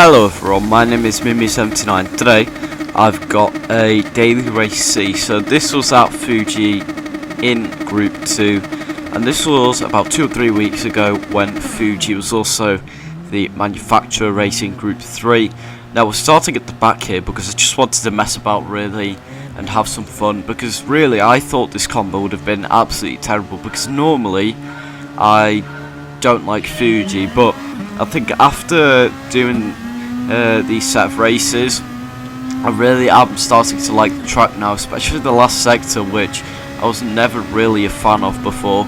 Hello everyone, my name is Mimi79. Today I've got a daily race C. So this was at Fuji in Group 2, and this was about 2 or 3 weeks ago when Fuji was also the manufacturer racing Group 3. Now we're starting at the back here because I just wanted to mess about really and have some fun, because really I thought this combo would have been absolutely terrible, because normally I don't like Fuji, but I think after doing these set of races, I really am starting to like the track now, especially the last sector, which I was never really a fan of before.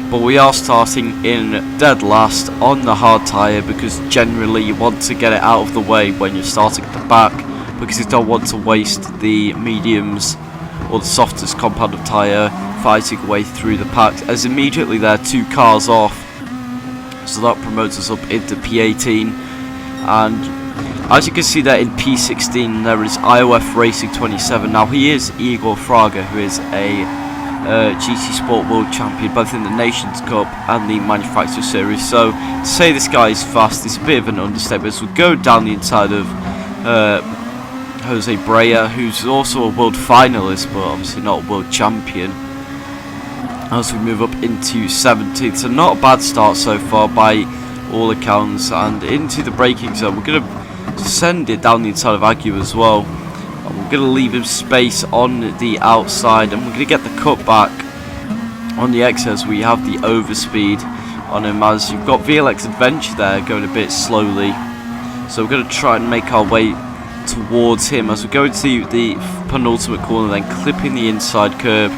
But we are starting in dead last on the hard tyre, because generally you want to get it out of the way when you're starting at the back, because you don't want to waste the mediums or the softest compound of tyre fighting away through the pack, as immediately there are 2 cars off. So that promotes us up into P18, and as you can see there in P16 there is IOF Racing 27. Now he is Igor Fraga, who is a GT Sport World Champion both in the Nations Cup and the Manufacturer Series. So to say this guy is fast is a bit of an understatement. So we'll go down the inside of Jose Brea, who's also a world finalist but obviously not a world champion, as we move up into 17th. So not a bad start so far by all accounts, and into the braking zone. We're going to send it down the inside of Agu as well, and we're going to leave him space on the outside, and we're going to get the cut back on the exit as we have the overspeed on him, as you've got VLX Adventure there going a bit slowly. So we're going to try and make our way towards him as we go into the penultimate corner, then clipping the inside curb,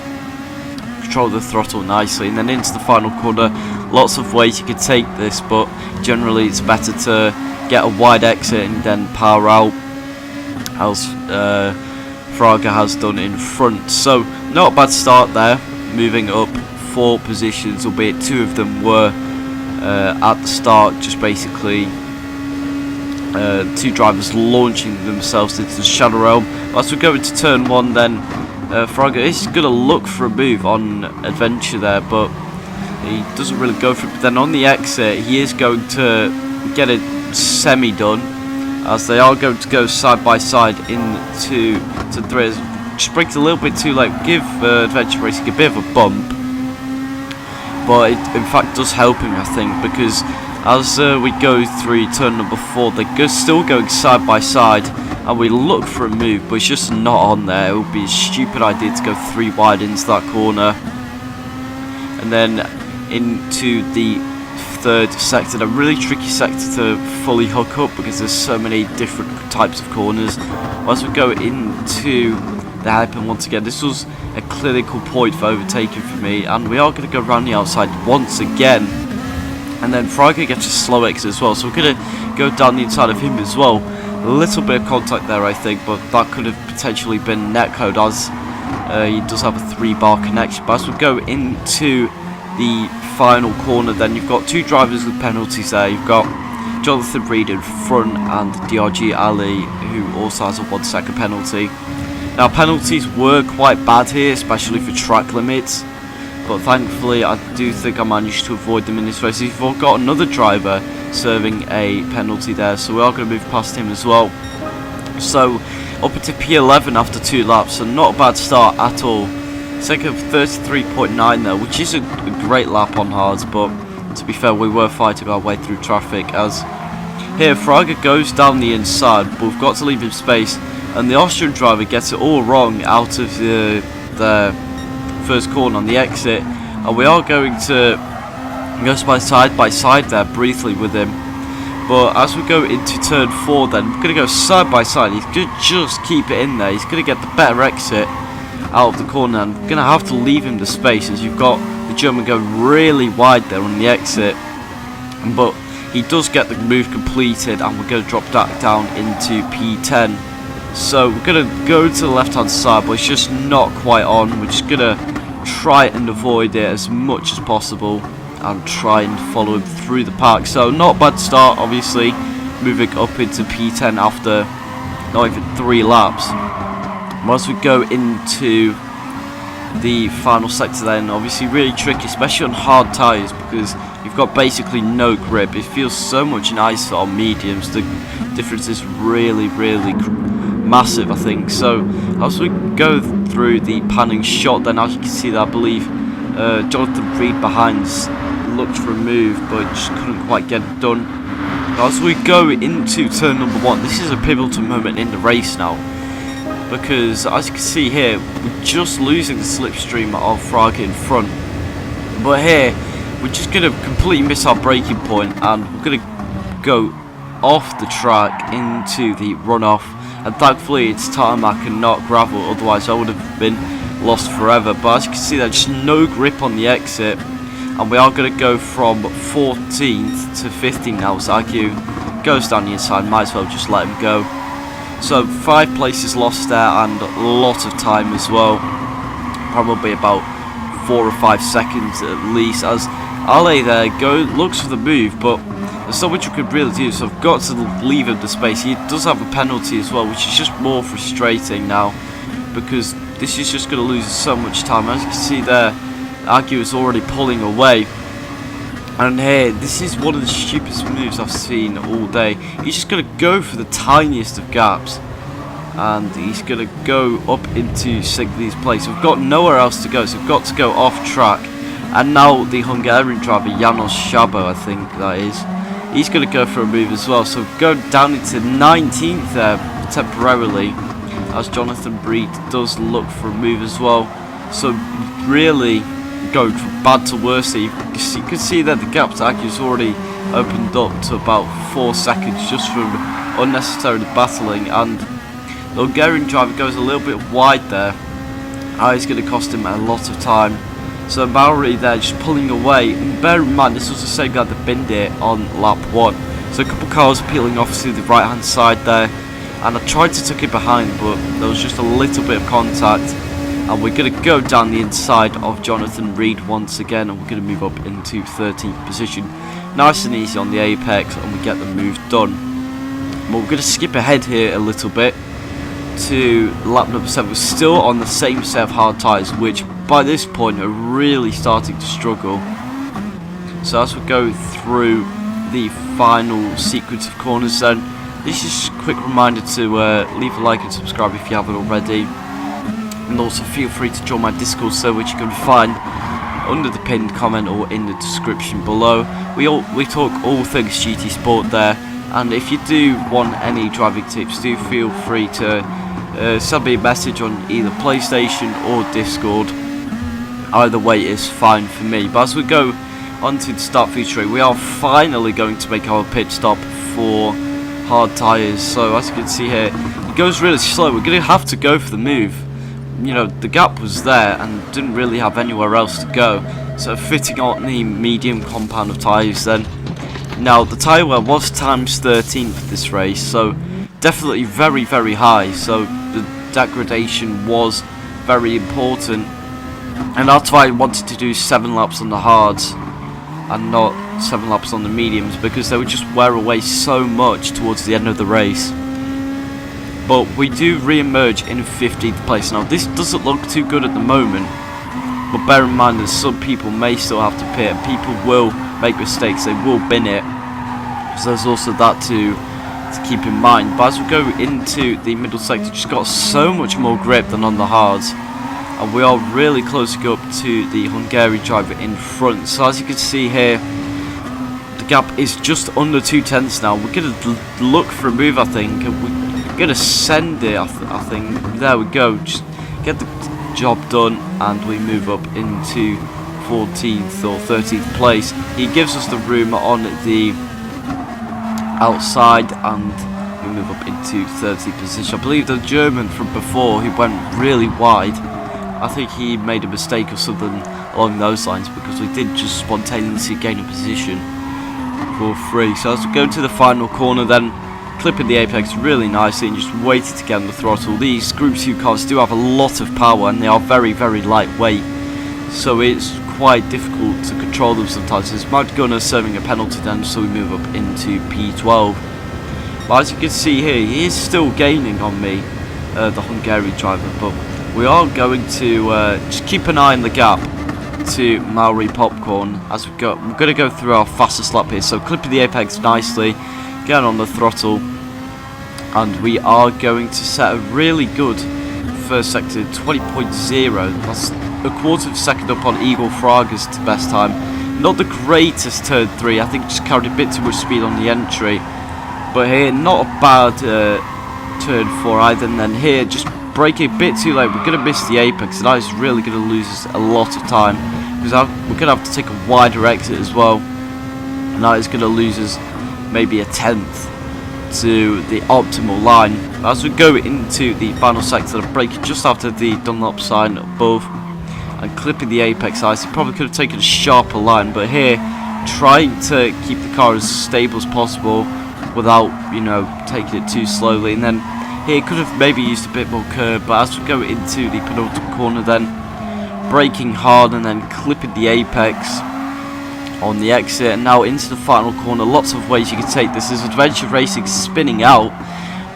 control the throttle nicely, and then into the final corner. Lots of ways you could take this, but generally it's better to get a wide exit and then power out, as Fraga has done in front. So not a bad start there, moving up 4 positions, albeit 2 of them were at the start, just basically 2 drivers launching themselves into the Shadow Realm. As we go into turn 1 then, Fraga is going to look for a move on Adventure there, but he doesn't really go for it. But then on the exit he is going to get it semi done, as they are going to go side by side into three. Just brings a little bit too late, give Adventure Racing a bit of a bump, but it in fact does help him, I think, because as we go through turn number 4 they're still going side by side, and we look for a move but it's just not on there. It would be a stupid idea to go 3 wide into that corner. And then into the 3rd sector, a really tricky sector to fully hook up because there's so many different types of corners. As we go into the hairpin once again, this was a clinical point for overtaking for me, and we are going to go around the outside once again, and then Fraga gets a slow exit as well, so we're going to go down the inside of him as well. A little bit of contact there I think, but that could have potentially been netcode, as he does have a 3-bar connection. But as we go into the final corner then, you've got 2 drivers with penalties there. You've got Jonathan Reed in front and DRG Ali, who also has a 1-second penalty. Now penalties were quite bad here, especially for track limits, but thankfully I do think I managed to avoid them in this race. We've got another driver serving a penalty there, so we are going to move past him as well. So up into P11 after 2 laps, so not a bad start at all. Second of 33.9 there, which is a great lap on hards, but to be fair we were fighting our way through traffic, as here Fraga goes down the inside, but we've got to leave him space, and the Austrian driver gets it all wrong out of the first corner on the exit, and we are going to go side by side there briefly with him. But as we go into turn 4 then, we're going to go side by side. He's going to just keep it in there. He's going to get the better exit out of the corner, and we're going to have to leave him the space, as you've got the German go really wide there on the exit. But he does get the move completed, and we're going to drop that down into P10. So we're going to go to the left hand side, but it's just not quite on. We're just going to try and avoid it as much as possible and try and follow him through the park. So not a bad start, obviously, moving up into P10 after not even 3 laps. Once we go into the final sector then, obviously really tricky, especially on hard tyres, because you've got basically no grip. It feels so much nicer on mediums. The difference is really massive, I think. So as we go through the panning shot, then as you can see that I believe Jonathan Reed behind looked for a move, but just couldn't quite get it done. As we go into turn number 1, this is a pivotal moment in the race now, because as you can see here, we're just losing the slipstream of Fraga in front. But here, we're just going to completely miss our braking point, and we're going to go off the track into the runoff. And thankfully it's tarmac and not gravel, otherwise I would have been lost forever. But as you can see, there's just no grip on the exit, and we are going to go from 14th to 15th now. So Agu goes down the inside, might as well just let him go. So 5 places lost there, and a lot of time as well, probably about 4 or 5 seconds at least, as Ale there looks for the move, but there's so much you could really do, so I've got to leave him the space. He does have a penalty as well, which is just more frustrating now, because this is just going to lose so much time. As you can see there, Agu is already pulling away, and here, this is one of the stupidest moves I've seen all day. He's just going to go for the tiniest of gaps, and he's going to go up into 60th place. We've got nowhere else to go, so we've got to go off track. And now the Hungarian driver, Janos Szabo, I think that is, he's going to go for a move as well. So go down into 19th there temporarily, as Jonathan Reed does look for a move as well. So really going from bad to worse here. You can see that the gap to Agu's already opened up to about 4 seconds just from unnecessarily battling, and the Hungarian driver goes a little bit wide there. It's going to cost him a lot of time. So Maori there just pulling away, and bear in mind this was the same guy that binned it on lap 1. So a couple cars peeling off to the right hand side there, and I tried to tuck it behind, but there was just a little bit of contact, and we're going to go down the inside of Jonathan Reed once again, and we're going to move up into 13th position. Nice and easy on the apex, and we get the move done. But we're going to skip ahead here a little bit to lap number 7. We're still on the same set of hard tyres, which by this point are really starting to struggle. So as we go through the final sequence of corners, then this is just a quick reminder to leave a like and subscribe if you haven't already, and also feel free to join my Discord server, which you can find under the pinned comment or in the description below. We talk all things GT Sport there, and if you do want any driving tips, do feel free to send me a message on either PlayStation or Discord. Either way is fine for me. But as we go onto the start featuring, we are finally going to make our pit stop for hard tyres. So as you can see here, it goes really slow. We're going to have to go for the move. You know, the gap was there and didn't really have anywhere else to go. So fitting on the medium compound of tyres then. Now the tyre wear was times 13 for this race, so definitely very high. So the degradation was very important. And that's why I wanted to do 7 laps on the hards and not 7 laps on the mediums, because they would just wear away so much towards the end of the race. But we do re-emerge in 15th place. Now this doesn't look too good at the moment, but bear in mind that some people may still have to pit. People will make mistakes, they will bin it. So there's also that to keep in mind. But as we go into the middle sector, just got so much more grip than on the hards. And we are really close to go up to the Hungarian driver in front. So as you can see here, the gap is just under 2 tenths now. We're going to look for a move, I think. We're going to send it, I think. There we go. Just get the job done, and we move up into 14th or 13th place. He gives us the room on the outside, and we move up into 30th position. I believe the German from before, who went really wide, I think he made a mistake or something along those lines, because we did just spontaneously gain a position for free. So as we go to the final corner then, clipping the apex really nicely and just waited to get on the throttle. These Group 2 cars do have a lot of power, and they are very lightweight, so it's quite difficult to control them sometimes. There's Mount Gunner serving a penalty then, so we move up into P12. But as you can see here, he is still gaining on me, the Hungarian driver, but we are going to just keep an eye on the gap. to Maori Popcorn as we're going to go through our fastest lap here. So clipping the apex nicely, going on the throttle, and we are going to set a really good first sector, 20.0. That's a quarter of a second up on Eagle Fraga's best time. Not the greatest turn 3, I think just carried a bit too much speed on the entry. But here, not a bad turn 4 either, and then here, just braking a bit too late. We're going to miss the apex, and that is really going to lose us a lot of time, because we're going to have to take a wider exit as well, and that is going to lose us maybe a tenth to the optimal line. As we go into the final sector, I'm braking just after the Dunlop sign above and clipping the apex ice. He probably could have taken a sharper line, but here, trying to keep the car as stable as possible without, you know, taking it too slowly. And then here could have maybe used a bit more curb, but as we go into the penultimate corner, then braking hard and then clipping the apex on the exit, and now into the final corner. Lots of ways you can take this. There's adventure racing spinning out,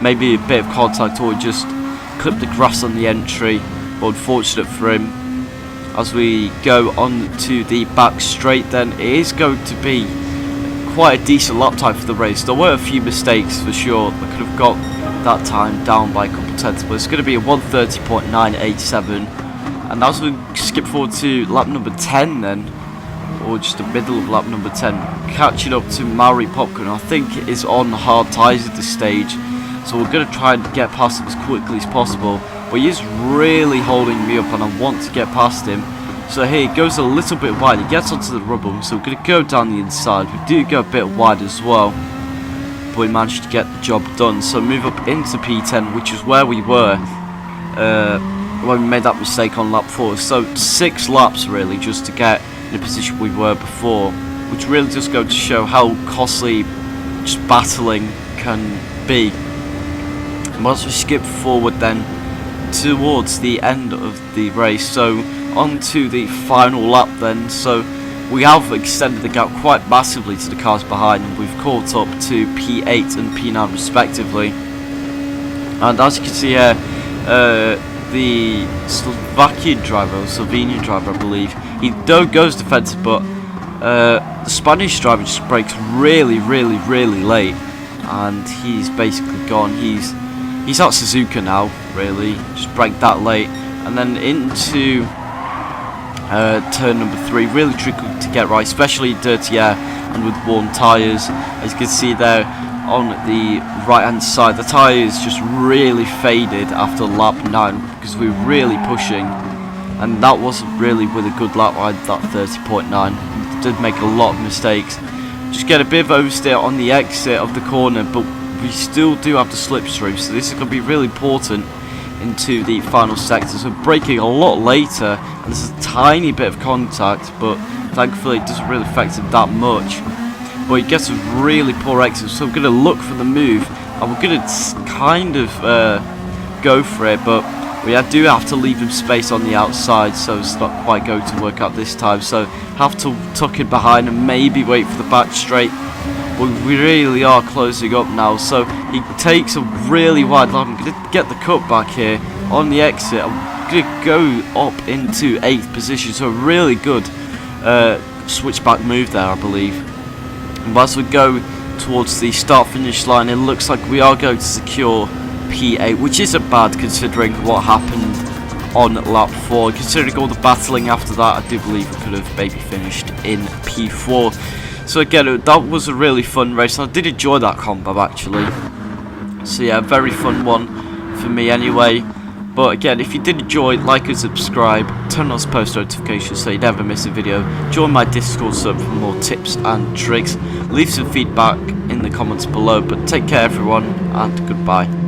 maybe a bit of contact, or just clip the grass on the entry, but unfortunate for him. As we go on to the back straight, then it is going to be quite a decent lap time for the race. There were a few mistakes for sure. I could have got that time down by a couple tenths, but it's going to be a 1:30.987. And as we skip forward to lap number 10 then, or just the middle of lap number 10, catching up to Maori Popcorn, I think it is on hard tyres at this stage, so we're going to try and get past him as quickly as possible. But he is really holding me up, and I want to get past him. So here he goes a little bit wide, he gets onto the rubble, so we're going to go down the inside. We do go a bit wide as well, but we managed to get the job done. So move up into P10, which is where we were when we made that mistake on lap 4. So 6 laps really just to get in the position we were before, which really just goes to show how costly just battling can be. And once we skip forward then towards the end of the race, so on to the final lap then. So we have extended the gap quite massively to the cars behind, and we've caught up to P8 and P9 respectively. And as you can see here, the Slovakian driver, or Slovenian driver I believe, he goes defensive, but the Spanish driver just brakes really late, and he's basically gone. He's at Suzuka now, really, just braked that late. And then into turn number 3, really tricky to get right, especially dirty air and with worn tyres. As you can see there on the right hand side, the tyres just really faded after lap 9 because we were really pushing, and that wasn't really with a good lap ride, that 30.9. We did make a lot of mistakes, just get a bit of oversteer on the exit of the corner, but we still do have the slipstream, so this is going to be really important into the final sector. So braking a lot later, and there's a tiny bit of contact, but thankfully it doesn't really affect him that much. But he gets a really poor exit, so we're going to look for the move, and we're going to kind of go for it, but we do have to leave him space on the outside, so it's not quite going to work out this time. So have to tuck it behind and maybe wait for the back straight. But we really are closing up now, so he takes a really wide line. I'm going to get the cut back here on the exit. I'm going to go up into 8th position, so a really good switchback move there, I believe. And as we go towards the start-finish line, it looks like we are going to secure P8, which isn't bad considering what happened on lap 4. Considering all the battling after that, I do believe we could have maybe finished in P4. So again, that was a really fun race. I did enjoy that combat actually. So yeah, very fun one for me anyway. But again, if you did enjoy, like and subscribe, turn on those post notifications so you never miss a video. Join my Discord server for more tips and tricks. Leave some feedback in the comments below. But take care everyone, and goodbye.